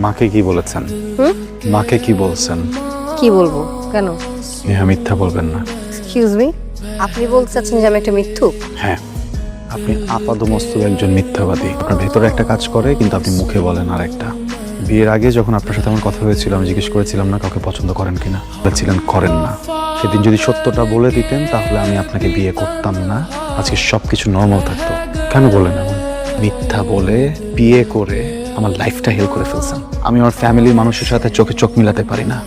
মাকে কি বলেছেন? মাকে কি বলছেন? কি বলবো? কেন? নেহা মিথ্যা বলবেন না। এক্সকিউজ মি, আপনি বলতে চাচ্ছেন যে আমি একটা মিথ্যুক? হ্যাঁ, আপনি আপাদমস্তক একজন মিথ্যাবাদী। আপনার ভেতরে একটা কাজ করে কিন্তু আপনি মুখে বলেন আর একটা। বিয়ের আগে যখন আপনার সাথে আমার কথা হয়েছিল আমি জিজ্ঞেস করেছিলাম না কাউকে পছন্দ করেন কিনা, বলেছিলেন করেন না। সেদিন যদি সত্যটা বলে দিতেন তাহলে আমি আপনাকে বিয়ে করতাম না, আজকে সবকিছু নর্মাল থাকতো। কেন বলেন এমন? মিথ্যা বলে বিয়ে করে আমার লাইফটা হেল করে ফেলছেন। আমি আমার ফ্যামিলির মানুষের সাথে চোখে চোখ মিলাতে পারি না।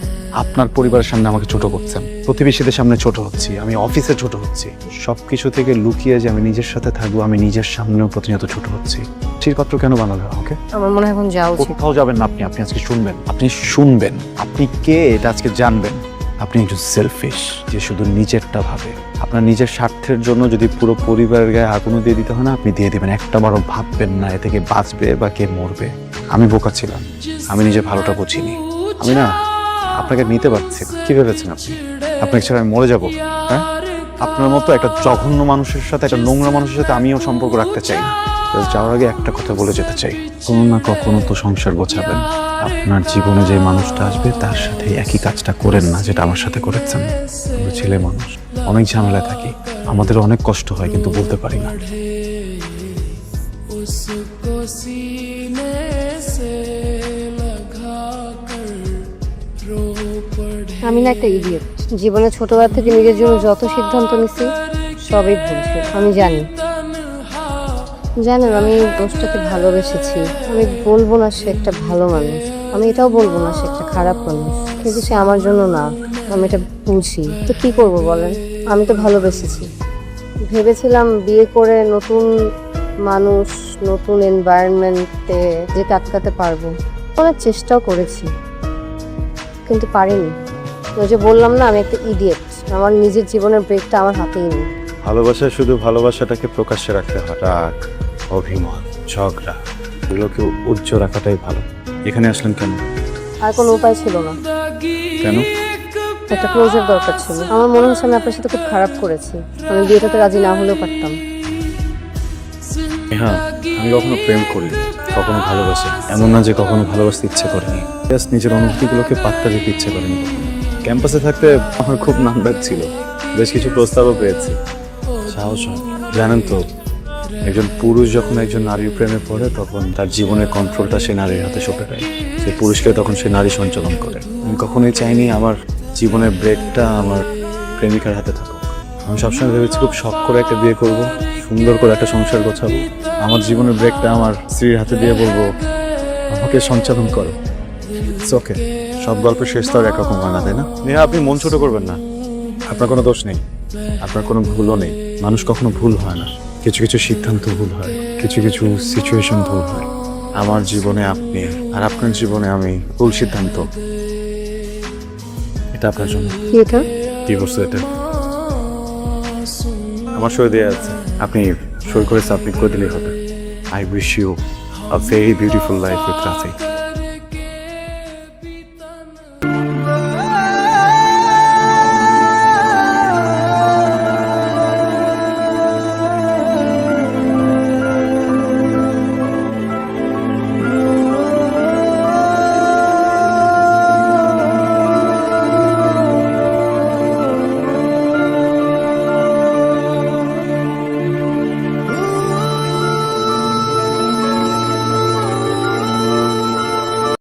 আপনার পরিবারের সামনে আমাকে ছোট করছেন, প্রতিবেশীদের সামনে ছোট হচ্ছি, আমি অফিসে ছোট হচ্ছি। সবকিছু থেকে লুকিয়ে যে আমি নিজের সাথে থাকবো, আমি নিজের সামনেও প্রতিনিয়ত ছোট হচ্ছি। চিরপাত্র কেন বানালে আমাকে? আমার মনে হয় এখন যাওয়া উচিত। কোথাও যাবেন না আপনি, আপনি আজকে শুনবেন, আপনি শুনবেন, আপনি কে এটা আজকে জানবেন। আপনি একজন সেলফিশ যে শুধু নিজেরটা ভাবে। আপনার নিজের স্বার্থের জন্য যদি পুরো পরিবারের গায়ে আগুনও দিয়ে দিতে হয় না, আপনি দিয়ে দিবেন। একটা বারও ভাববেন না এ থেকে বাঁচবে বা কে মরবে। আমি বোকা ছিলাম, আমি নিজের ভালোটা বুঝিনি। আমি না আপনাকে নিতে পারছি না। কি ভেবেছেন আপনি? আপনাকে ছাড়া আমি মরে যাবো? হ্যাঁ, আপনার মতো একটা জঘন্য মানুষের সাথে, একটা নোংরা মানুষের সাথে আমিও সম্পর্ক রাখতে চাই না। যাওয়ার আগে একটা কথা বলে যেতে চাই, কোনো না কখনো তো সংসার গোছাবেন। আপনার জীবনে যে মানুষটা আসবে তার সাথে একই কাজটা করেন না যেটা আমার সাথে করেছেন। আমরা ছেলে মানুষ, অনেক ঝামেলায় থাকি, আমাদের অনেক কষ্ট হয় কিন্তু বলতে পারি না। আমি না একটা ইডিয়েট। জীবনে ছোটবেলা থেকে নিজের জন্য যত সিদ্ধান্ত নিছি সবই ভুল ছিল। আমি জানি। জানেন, আমি দোষটাকে ভালোবেসেছি। আমি বলবো না সে একটা ভালো মানুষ, আমি এটাও বলবো না সে একটা খারাপ মানুষ, কিন্তু সে আমার জন্য না। আমি এটা বুঝি, তো কি করব বলেন? আমি তো ভালোবেসেছি। ভেবেছিলাম বিয়ে করে নতুন মানুষ, নতুন এনভায়রনমেন্টে যে আটকাতে পারবো। অনেক চেষ্টাও করেছি কিন্তু পারিনি। ওই যে বললাম না, আমি একটা ইডিয়েট। আমার নিজের জীবনের ব্রেকটা আমার হাতেই নেই। ভালোবাসা শুধু ভালোবাসাটাকে প্রকাশ্যে রাখতে হয়। রাগ, অভিমান, ঝগড়া এগুলোকে উচ্চ রাখাটাই ভালো। এখানে আসলেন কেন? আর কোনো উপায় ছিল না। কেন? একটা ক্লোজার দরকার ছিল। আমার মনে হচ্ছে আমি আপনার সাথে খুব খারাপ করেছি। আমি বিয়েটাতে রাজি না হলেও পারতাম। হ্যাঁ, আমি কখনো প্রেম করিনি, কখনো ভালোবাসি। এমন না যে কখনো ভালোবাসতে ইচ্ছে করেনি, জাস্ট নিজের অনুভূতিগুলোকে পাত্তা দিতে ইচ্ছে করেনি। ক্যাম্পাসে থাকতে আমার খুব নাম্বার ছিল, বেশ কিছু প্রস্তাবও পেয়েছি। সাহস হয়। জানেন তো, একজন পুরুষ যখন একজন নারীর প্রেমে পড়ে তখন তার জীবনের কন্ট্রোলটা সে নারীর হাতে সঁপে দেয়। সেই পুরুষকে তখন সে নারী সঞ্চালন করে। আমি কখনোই চাইনি আমার জীবনের ব্রেকটা আমার প্রেমিকার হাতে থাকুক। আমি সবসময় ভেবেছি খুব শখ করে একটা বিয়ে করব, সুন্দর করে একটা সংসার গোছাবো, আমার জীবনের ব্রেকটা আমার স্ত্রীর হাতে দিয়ে বলবো আমাকে সঞ্চালন করো। It's okay. সব গল্পের শেষ তো আর একরকম হয় না, তাই না? নেহা, আপনি মন ছোট করবেন না। আপনার কোনো দোষ নেই, আপনার কোনো ভুলও নেই। মানুষ কখনো ভুল হয় না। কিছু কিছু সিদ্ধান্ত ভুল হয়, কিছু কিছু সিচুয়েশন ভুল হয়। আমার জীবনে আপনি আর আপনার জীবনে আমি ভুল সিদ্ধান্ত। এটা আপনার জন্য। কি এটা? কি বলছো এটা? আমার সই দেয়া আছে, আপনি সই করে সাবমিট করে দিলেই হবে। I wish you a very beautiful life with Rafi.